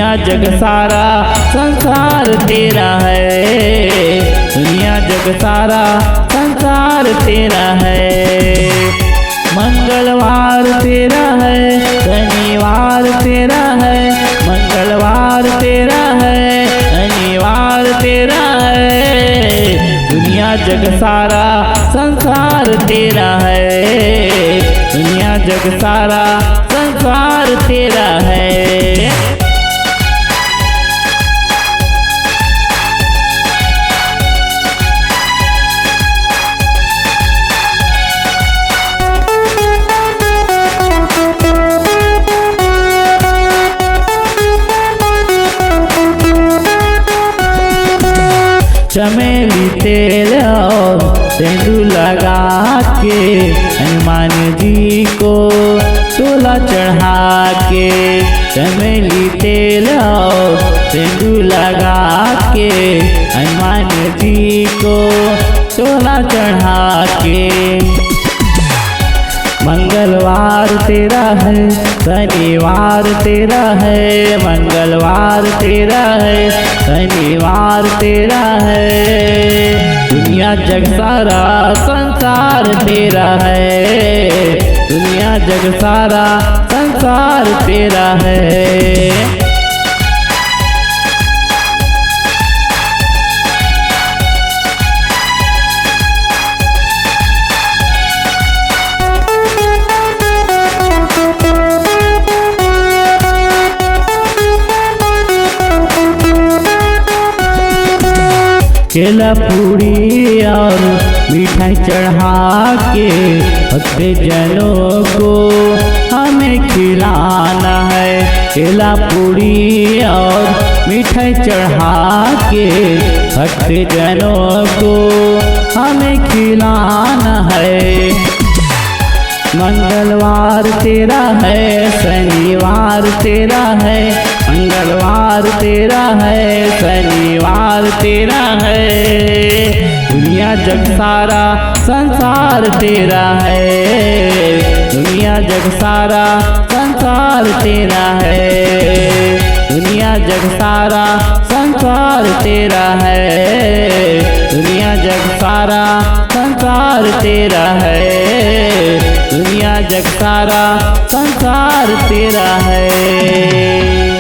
दुनिया जग सारा संसार तेरा है, दुनिया जग सारा संसार तेरा है। मंगलवार तेरा है, शनिवार तेरा है, मंगलवार तेरा है, शनिवार तेरा है। दुनिया जग सारा संसार तेरा है, दुनिया जग सारा संसार तेरा है। चमेली तेल और सिंदूर लगा के हनुमान जी को चोला चढ़ा के, चमेली तेल और सिंदूर लगा के हनुमान जी को चोला चढ़ा के। मंगलवार तेरा है, शनिवार तेरा है, मंगलवार तेरा है, शनिवार तेरा है। दुनिया जग सारा संसार तेरा है, दुनिया जग सारा संसार तेरा है। केला पूरी और मिठाई चढ़ा के भक्ति जनों को हमें खिलाना है। केला पूरी और मिठाई चढ़ा के भक्ति जनों को हमें खिलाना है। मंगलवार तेरा है, शनिवार तेरा है, मंगलवार तेरा है, शनिवार तेरा है। दुनिया जग सारा संसार तेरा है, दुनिया जग सारा संसार तेरा है, दुनिया जग सारा संसार तेरा है, दुनिया जग सारा संसार तेरा है, दुनिया जग सारा संसार तेरा है।